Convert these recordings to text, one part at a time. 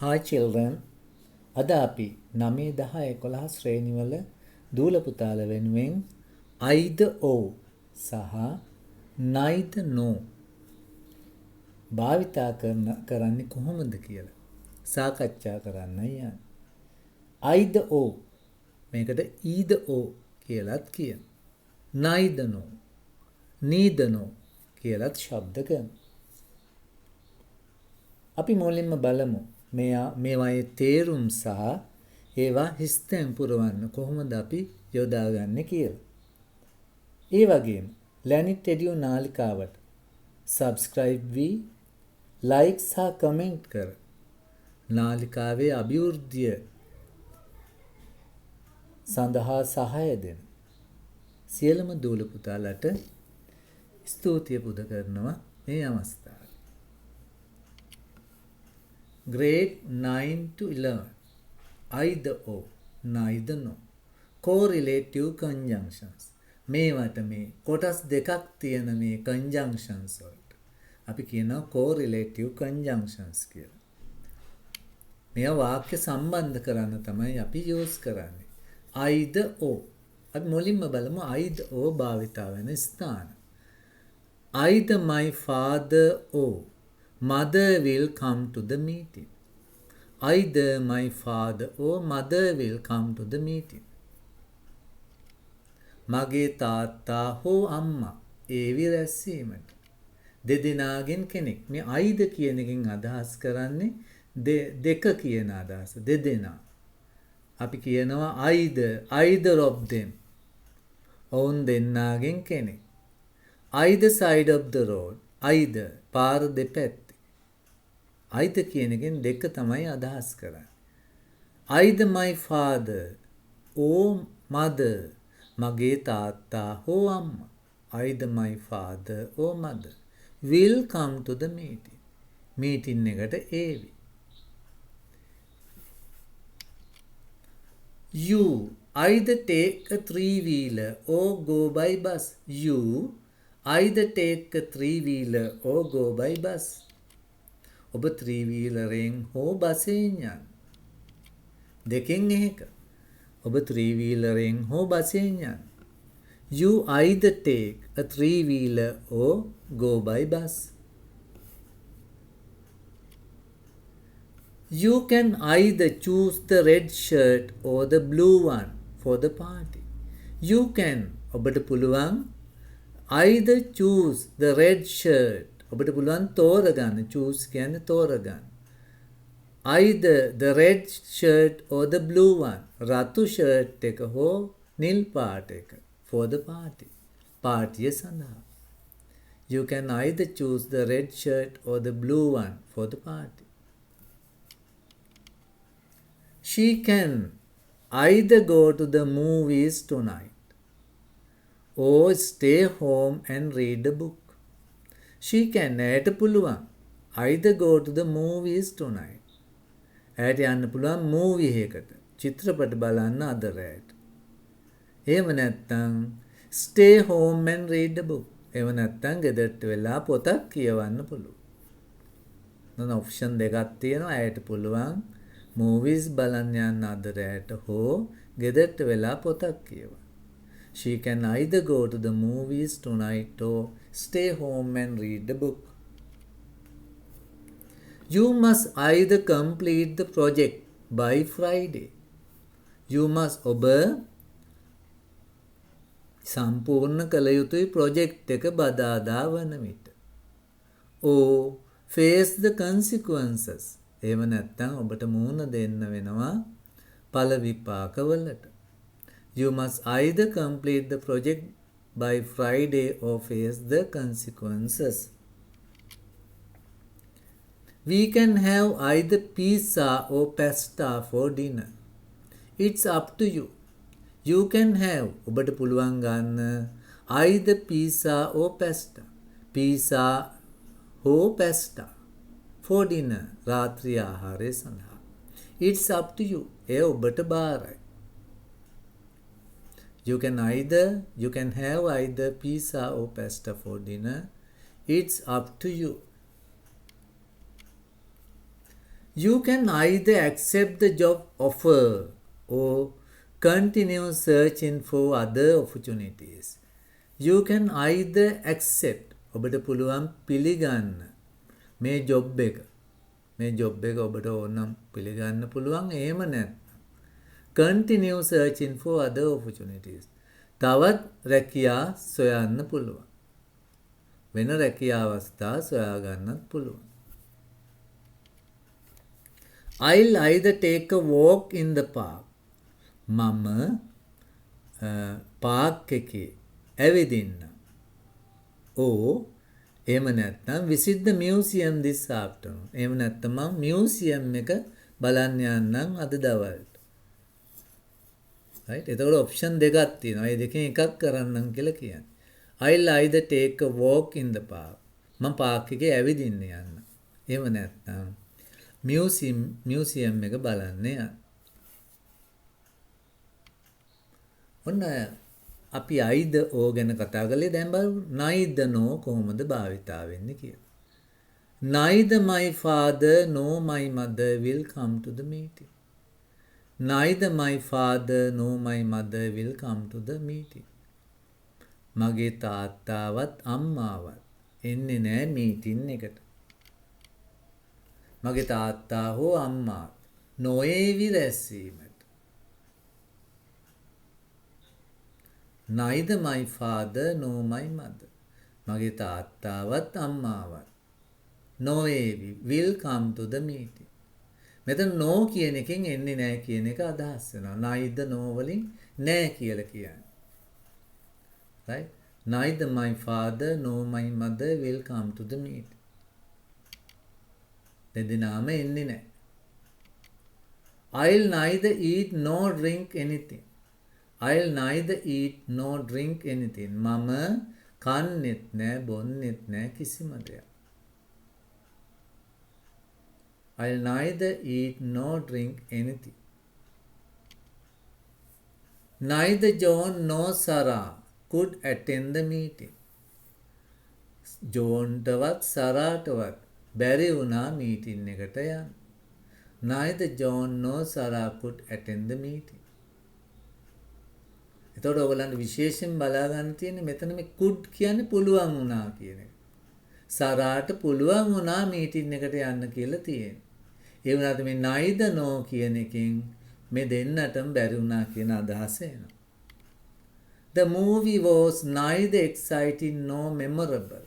Hi children. අද අපි 9 10 11 ශ්‍රේණිවල දූල පුතාල වෙනුවෙන් either or සහ neither no භාවිතා කරන්නේ කොහොමද කියලා සාකච්ඡා කරන්නයි යන්නේ. either or මේකට either or කියලාත් කියන. neither no neither no කියලාත් ශබ්ද කරනවා. අපි මුලින්ම බලමු මේවායේ තේරුම් සහ ඒවා හිස්තැන් පුරවන්න කොහොමද අපි යොදාගන්නේ කියලා. ඒ වගේම Lanit එඩියෝ නාලිකාවට subscribe වී like සහ comment කර නාලිකාවේ අභිවෘද්ධිය සඳහා සහාය දෙන සියලුම දූල පුතාලට ස්තුතිය පුද කරනවා මේ අවස්ථාවේ. Grade 9 to 11 either or neither no correlative conjunctions මේවට මේ කොටස් දෙකක් තියෙන මේ conjunctions වලට අපි කියනවා correlative conjunctions කියලා. මේ වාක්‍ය සම්බන්ධ කරන්න තමයි අපි use කරන්නේ. either or අපි මුලින්ම බලමු either or භාවිතා වෙන ස්ථාන. either my father or mother will come to the meeting. Either my father or mother will come to the meeting. මගේ තාත්තා හෝ අම්මා ඒවි රැස්වීමට. දෙදෙනාගෙන් කෙනෙක්. මේ either කියන එකෙන් අදහස් කරන්නේ දෙක කියන අදහස. දෙදෙනා. අපි කියනවා either of them. ඔවුන් දෙන්නාගෙන් කෙනෙක්. Either side of the road. either පාර දෙපැත්තේ. either කියන එකෙන් දෙක තමයි අදහස් කරන්නේ. either my father or mother මගේ තාත්තා හෝ අම්මා either my father or mother will come to the meeting. meeting එකට ඒවි. You either take a three-wheeler or go by bus. You either take a three-wheeler or go by bus. ඔබ ත්‍රීවීලරෙන් හෝ බසයෙන් යන්න. දෙකෙන් එකක. ඔබ ත්‍රීවීලරෙන් හෝ බසයෙන් යන්න. You either take a three-wheeler or go by bus. You can either choose the red shirt or the blue one for the party. You can ඔබට පුළුවන් either choose the red shirt ඔබට පුළුවන් තෝරගන්න. choose කියන්නේ තෝරගන්න. either the red shirt or the blue one රතු shirt එක හෝ නිල් පාට එක for the party පාටිය සඳහා. You can either choose the red shirt or the blue one for the party. She can either go to the movies tonight or stay home and read a book. She can ඇයට පුළුවන් either go to the movies tonight. ඇයට යන්න පුළුවන් movie එකකට. චිත්‍රපට බලන්න අද රැට. එහෙම නැත්නම් stay home and read a book. එහෙම නැත්නම් ගෙදරට වෙලා පොතක් කියවන්න පුළුවන්. නන ඔප්ෂන් දෙකක් තියෙනවා. ඇයට පුළුවන් movies බලන්න යන්න අද රැට හෝ ගෙදරට වෙලා පොතක් කියවන්න. She can either go to the movies tonight or stay home and read the book. You must either complete the project by Friday. You must ඔබ සම්පූර්ණ කළ යුතුයි project එක බදාදා වන විට. or face the consequences. එහෙම නැත්නම් ඔබට මුහුණ දෙන්න වෙනවා ඵල විපාකවලට. You must either complete the project by Friday or face the consequences. We can have either pizza or pasta for dinner. It's up to you. You can have ඔබට පුළුවන් ගන්න either pizza or pasta. pizza or pasta for dinner රාත්‍රී ආහාරය සඳහා. It's up to you. එය ඔබට බාරයි. You can have either pizza or pasta for dinner. It's up to you. You can either accept the job offer or continue searching for other opportunities. You can either accept ඔබට පුළුවන් පිළිගන්න මේ job එක. මේ job එක ඔබට ඕනම් පිළිගන්න පුළුවන්. එහෙම නැත්නම් continue searching for other opportunities. තවත් රැකියා සොයන්න පුළුවන්. වෙන රැකියා අවස්ථා සොයා ගන්නත් පුළුවන්. I'll either take a walk in the park. මම පාක් එකේ ඇවිදින්න. or එහෙම නැත්නම් visit the museum this afternoon. එහෙම නැත්නම් මම මියුසියම් එක බලන්න යන්නම් අද දවල්ට. right? එතකොට ඔප්ෂන් දෙකක් තියෙනවා. ඒ දෙකෙන් එකක් කරන්නම් කියලා කියන්නේ. I'll either take a walk in the park. මම පාක් එකේ ඇවිදින්න යන්න. එහෙම නැත්නම් මියුසියම් එක බලන්න යන්න. ඔන්න අපි either or ගැන කතා කළේ. දැන් බලමු neither nor කොහොමද භාවිතා වෙන්නේ කියලා. Neither my father nor my mother will come to the meeting. Neither my father nor my mother will come to the meeting. මගේ තාත්තාවත් අම්මාවත් එන්නේ නැහැ මීටින් එකට. මගේ තාත්තා හෝ අම්මා නොඒවි රැස්වීමට. Neither my father nor my mother. මගේ තාත්තාවත් අම්මාවත් නොඒවි will come to the meeting. මෙතන no කියන එකෙන් එන්නේ නැහැ කියන එක අදහස් වෙනවා. neither no වලින් නැහැ කියලා කියන්නේ. right? Neither my father nor my mother will come to the meeting. දෙදෙනාම එන්නේ නැහැ. I'll neither eat nor drink anything. I'll neither eat nor drink anything. මම කන්නෙත් නැහැ බොන්නෙත් නැහැ කිසිම දෙයක්. I'll neither eat nor drink anything. Neither John nor Sarah could attend the meeting. ජෝන්ටවත් සරාටවත් බැරි වුණා මීටින් එකට යන්න. Neither John nor Sarah could attend the meeting. එතකොට ඔයගලන්ට විශේෂයෙන් බලා ගන්න තියෙන්නේ මෙතන මේ could කියන්නේ පුළුවන් වුණා කියන එක. සරාට පුළුවන් වුණා මීටින් එකට යන්න කියලා තියෙන්නේ. ඒ වුණාට මේ neither no කියන එකෙන් මේ දෙන්නටම බැරි වුණා කියන අදහස එනවා. The movie was neither exciting nor memorable.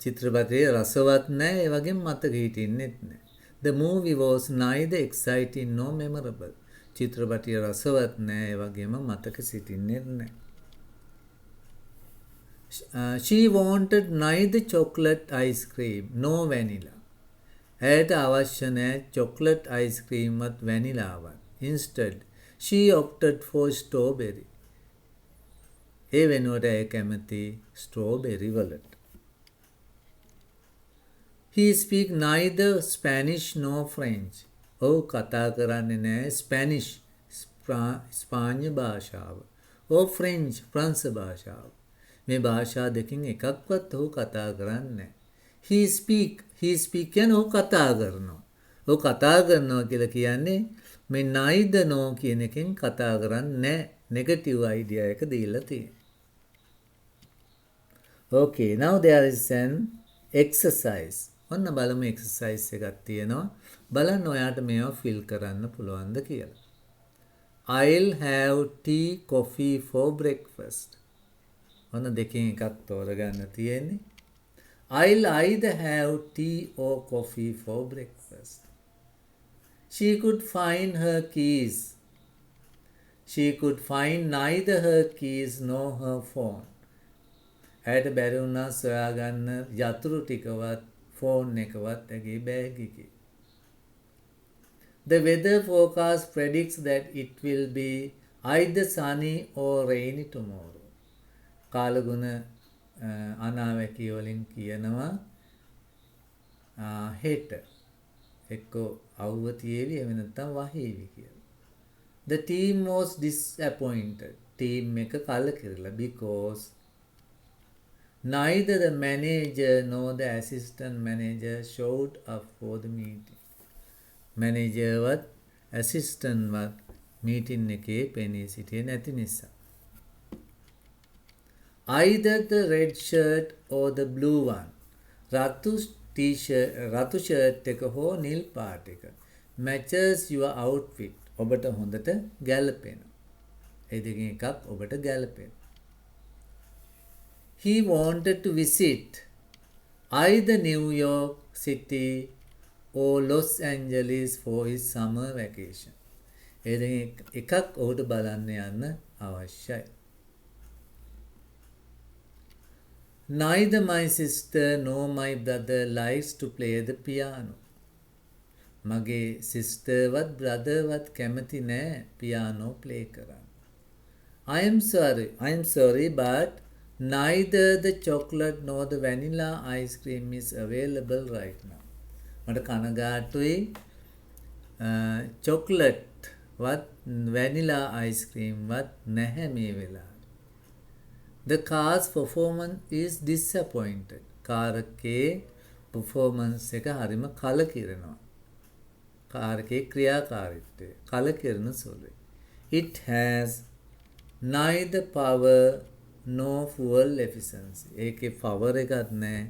චිත්‍රපටයේ රසවත් නැහැ ඒ වගේම මතක හිටින්නෙත් නැහැ. The movie was neither exciting nor memorable. චිත්‍රපටයේ රසවත් නැහැ ඒ වගේම මතක සිටින්නෙත් නැහැ. She wanted neither chocolate ice cream nor vanilla. ඇයට අවශ්‍ය නැහැ chocolate ice cream වත් vanilla වත්. Instead, she opted for strawberry. ඒ වෙනුවට ඇය කැමති strawberry වලට. He speak neither Spanish nor French. ඔහු කතා කරන්නේ නැහැ Spanish ස්පාඤ්ඤ භාෂාව. or French ප්‍රංශ භාෂාව. මේ භාෂා දෙකෙන් එකක්වත් ඔහු කතා කරන්නේ නැහැ. He speak කියන්නේ ඔහු කතා කරනවා. ඔහු කතා කරනවා කියලා කියන්නේ මේ neither no කියන එකෙන් කතා කරන්නේ නැහැ. negative idea එක දීලා තියෙනවා. Okay, now there is an exercise. ඔන්න බලමු exercise එකක් තියෙනවා. බලන්න ඔයාට මේවා fill කරන්න පුළුවන්ද කියලා. I'll have tea coffee for breakfast. ඔන්න දෙකෙන් එකක් තෝරගන්න තියෙන්නේ. I'll either have tea or coffee for breakfast. She could find her keys. She could find neither her keys nor her phone. ඇයට බැරි වුණා සොයාගන්න යතුරු ටිකවත් ෆෝන් එකවත් ඇගේ බෑග් එකේ. The weather forecast predicts that it will be either sunny or rainy tomorrow. කාලගුණ අනාවැකි වලින් කියනවා හෙට එක්කෝ අවුව තියේවි එහෙම නැත්නම් වහේවි කියලා. The team was disappointed. team එක කලකිරිලා because neither the manager nor the assistant manager showed up for the meeting. මැනේජර්වත් ඇසිස්ටන්ට්වත් මීටින් එකේ පෙනී සිටියේ නැති නිසා. Either the red shirt or the blue one. රතු ෂර්ට් එක හෝ නිල් පාට එක. matches your outfit. ඔබට හොඳට ගැලපෙනවා. ඒ දෙකෙන් එකක් ඔබට ගැලපෙනවා. He wanted to visit either New York City or Los Angeles for his summer vacation. ඒ දෙකෙන් එකක් ඔහුට බලන්න යන්න අවශ්‍යයි. Neither my sister nor my brother likes to play the piano. මගේ සිස්ටර්වත් බ්‍රදර්වත් කැමති නෑ පියානෝ ප්ලේ කරන්න. I am sorry but neither the chocolate nor the vanilla ice cream is available right now. මට කනගාටුයි chocolate වත් vanilla ice cream වත් නැහැ මේ වෙලාවේ. The car's performance is disappointed. Car එකේ performance එක හරිම කලකිරෙනවා. කාර් එකේ ක්‍රියාකාරීත්වය කලකිරෙන සුළුයි. It has neither power nor fuel efficiency. ඒකේ power එකක් නැහැ.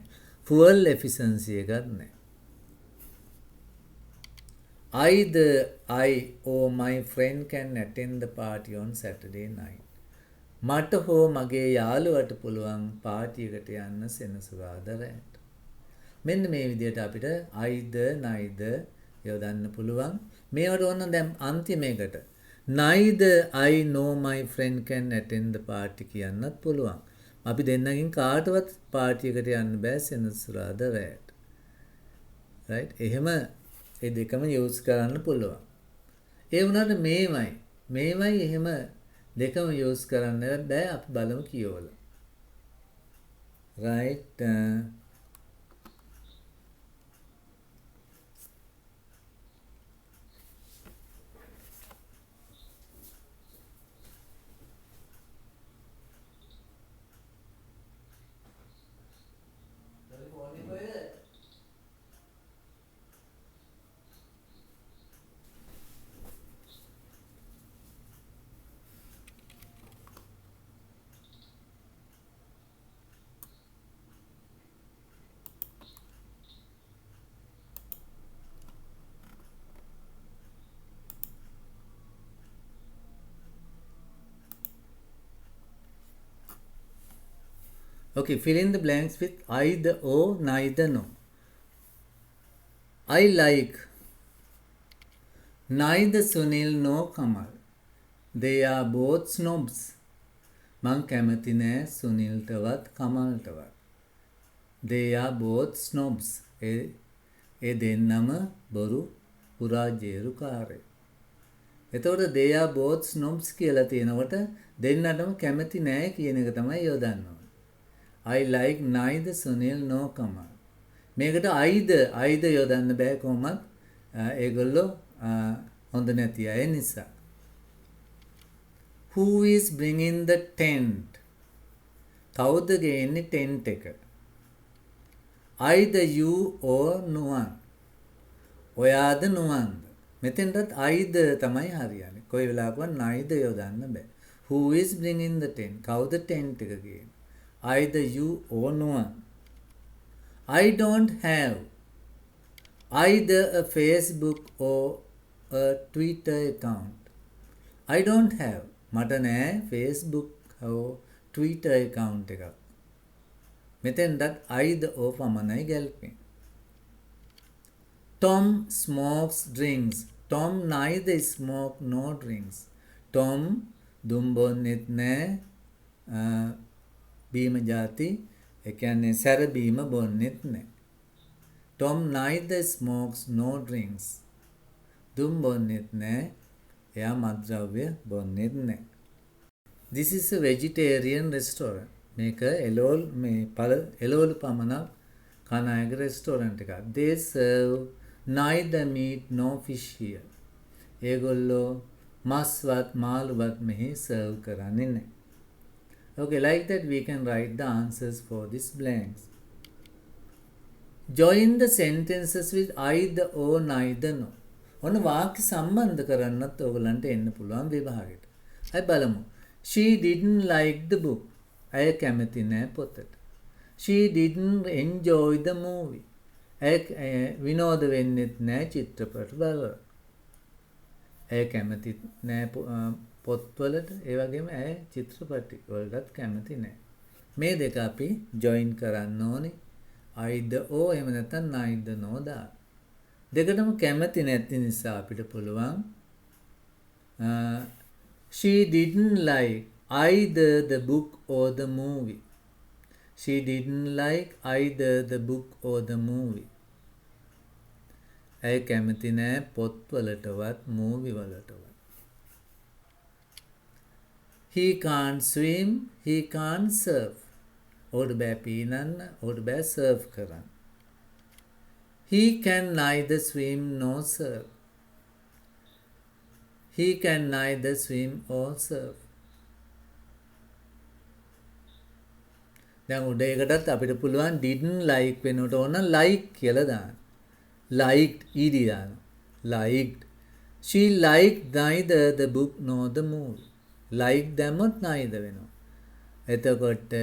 fuel efficiency එකක් නැහැ. Either I or my friend can attend the party on Saturday night. මට හෝ මගේ යාළුවට පුළුවන් පාටියකට යන්න සෙනසුරාදා රැට. මෙන්න මේ විදිහට අපිට either neither යොදන්න පුළුවන්. මේවට ඕන දැන් අන්තිමයකට neither I nor my friend can attend the party කියන්නත් පුළුවන්. අපි දෙන්නගෙන් කාටවත් පාටියකට යන්න බෑ සෙනසුරාදා රැට. right? එහෙම ඒ දෙකම යූස් කරන්න පුළුවන්. ඒ වුණාට මේවයි එහෙම දෙකම යූස් කරන්න බෑ. අපි බලමු කියවල. right? Okay, fill in the blanks with either or, neither no. I like neither Sunil nor Kamal. They are both snobs. මං කැමති නෑ සුනිල්ටවත් කමල්ටවත්. They are both snobs. ඒ දෙන්නම බොරු පුරාජේරුකාරයෝ. එතකොට they are both snobs කියලා තියෙනකොට දෙන්නටම කැමති නෑ කියන එක තමයි යොදන්න ඕනේ. I like neither Sunil nor Kamal. මේකට either යොදන්න බෑ කොහොමත්. ඒගොල්ලෝ හොඳ නැති අය නිසා. Who is bringing the tent? කවුද ගේන්නේ tent එක? Either you or no one. ඔයාද නුවන්ද? මෙතෙන්ටත් either තමයි හරියන්නේ. කොයි වෙලාවකවත් neither යොදන්න බෑ. Who is bringing the tent? කවුද tent එක ගේන්නේ? Either you or no one. I don't have either a Facebook or a Twitter account. I don't have. මට නෑ Facebook or Twitter account එකක්. මෙතෙන්ටත් either or පමණයි ගැලපෙන්නේ. Tom smokes drinks. Tom neither smoke nor drinks. Tom දුම් බොන්නෙත් නෑ බීම ಜಾති ඒ කියන්නේ සැර බීම බොන්නෙත් නෑ. Tom neither smokes nor drinks. දුම් බොන්නෙත් නෑ එයා මත්ද්‍රව්‍ය බොන්නෙත් නෑ. This is a vegetarian restaurant. මේක එළවලු පමණක් කන අයගේ restaurant එකක්. They serve neither meat nor fish here. ඒගොල්ලෝ මස්වත් මාළුවත් මෙහි serve කරන්නේ නැහැ. Okay, like that we can write the answers for these blanks. Join the sentences with either or, neither no. ඔන්න වාක්‍ය සම්බන්ධ කරන්නත් ඕගලන්ට එන්න පුළුවන් විභාගෙට. අපි බලමු. She didn't like the book. ඇය කැමති නෑ පොතට. She didn't enjoy the movie. ඇය විනෝද වෙන්නෙත් නෑ චිත්‍රපට බලලා. ඇය කැමති නෑ පොත්වලට, ඒ වගේම ඇය චිත්‍රපටි වලටත් කැමති නෑ. මේ දෙක අපි ජොයින් කරන්න ඕනේ. either or එහෙම නැත්නම් neither nor දාන්න. දෙකටම කැමති නැති නිසා අපිට පුළුවන් she didn't like either the book or the movie. She didn't like either the book or the movie. ඇය කැමති නෑ පොත්වලටවත් movie වලටවත්. He can't swim, he can't surf. ඔහුට බෑ පීනන්න, ඔහුට බෑ සර්ෆ් කරන්න. He can neither swim nor surf. He can neither swim or surf. දැන් උඩ එකටත් අපිට පුළුවන් didn't like වෙනකොට ඕන like කියලා දාන්න. Liked ed දාන්න. Liked. She liked neither the book nor the movie. Like දැම්මොත් neither වෙනවා. එතකොට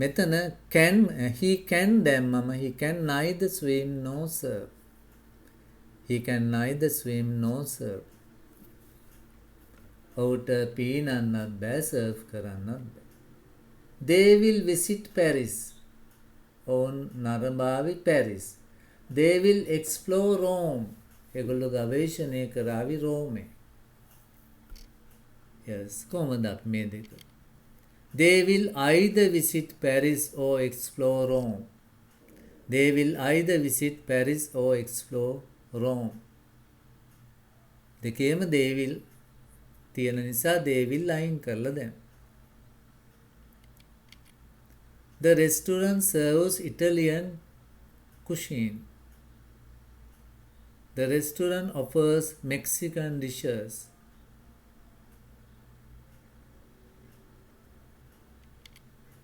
මෙතන can he can දැම්මම he can neither swim nor surf. He can neither swim nor surf. ඔහුට පීනන්නත් බෑ සර්ෆ් කරන්නත් බෑ. They will visit Paris. ඔවුන් නරඹාවි Paris. They will explore Rome. ඒගොල්ලෝ ගවේෂණය කරાવી රෝමේ. yes කොහොමද අපි මේ දෙක? They will either visit Paris or explore Rome. They will either visit Paris or explore Rome. දෙකේම they will තියෙන නිසා they will අයින් කරලා දැන්. The restaurant serves Italian cuisine. The restaurant offers Mexican dishes.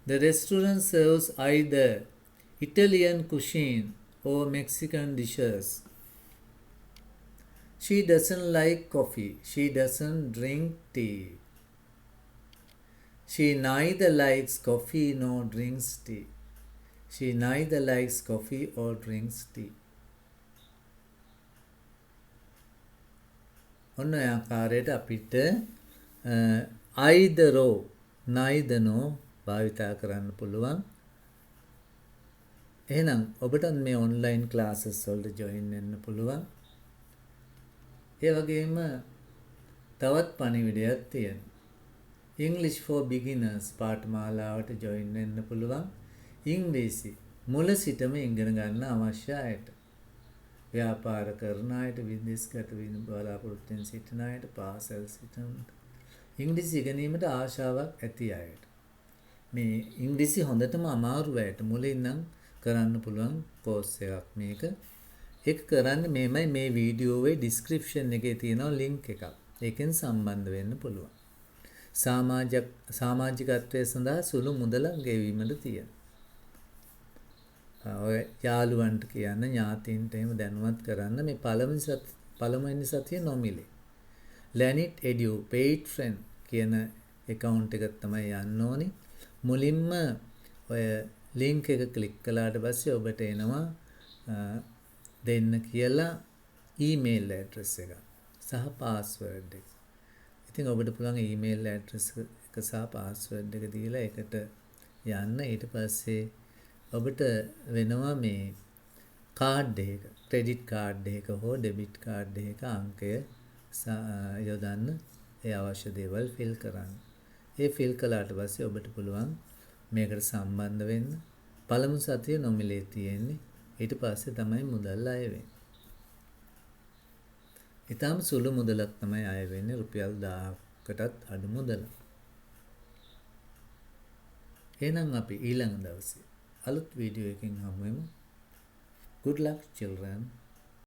The restaurant serves either Italian cuisine or Mexican dishes. She doesn't like coffee. She doesn't drink tea. She neither likes coffee nor drinks tea. She neither likes coffee or drinks tea. ඔන්න ඔය ආකාරයට අපිට either or neither nor භාවිතා කරන්න පුළුවන්. එහෙනම් ඔබට මේ ඔන්ලයින් ක්ලාසස් වලට ජොයින් වෙන්න පුළුවන්. ඒ වගේම තවත් පණිවිඩයක් තියෙනවා. English for beginners පාඨමාලාවට ජොයින් වෙන්න පුළුවන්. ඉංග්‍රීසි මුල සිටම ඉගෙන ගන්න අවශ්‍ය අයට. ව්‍යාපාර කරන අයට, විදේශගත වෙන බලාපොරොත්තුෙන් සිටින අයට, පාසල් සිටින ඉංග්‍රීසි ඉගෙනීමට ආශාවක් ඇති අයට. මේ ඉංග්‍රීසි හොඳටම අමාරු අයට මුලින් නම් කරන්න පුළුවන් කෝස් එකක් මේක. ඒක කරන්න මේමයි මේ වීඩියෝවේ ඩිස්ක්‍රිප්ෂන් එකේ තියෙනවා ලින්ක් එකක්. ඒකෙන් සම්බන්ධ වෙන්න පුළුවන්. සමාජිකත්වයේ සඳහා සුළු මුදලක් ගෙවීමට තියෙන. ඔය යාළුවන්ට කියන්න, ඥාතීන්ට එහෙම දැනුවත් කරන්න මේ පළමුවෙනි සතිය නොමිලේ. Lanit Edu paid friend කියන account එක තමයි යන්න ඕනේ. මුලින්ම ඔය link එක click කළාට පස්සේ ඔබට එනවා දෙන්න කියලා email address එක සහ password එක. ඉතින් ඔබට පුළුවන් email address එක සහ password එක දීලා ඒකට යන්න. ඊට පස්සේ ඔබට වෙනවා මේ කාඩ් එක, ක්‍රෙඩිට් කාඩ් එක හෝ ඩෙබිට් කාඩ් එක අංකය යොදන්න. ඒ අවශ්‍ය දේවල් fill කරන්න. ඒ fill කළාට පස්සේ ඔබට පුළුවන් මේකට සම්බන්ධ වෙන්න. පළමු සතිය නොමිලේ තියෙන්නේ. ඊට පස්සේ තමයි මුදල් අය වෙන්නේ. ඊටම සුළු මුදලක් තමයි අය වෙන්නේ, රුපියල් 1000කටත් අඩු මුදලක්. එහෙනම් අපි ඊළඟ දවසේ අලුත් වීඩියෝ එකකින් හමු වෙමු. Good luck children.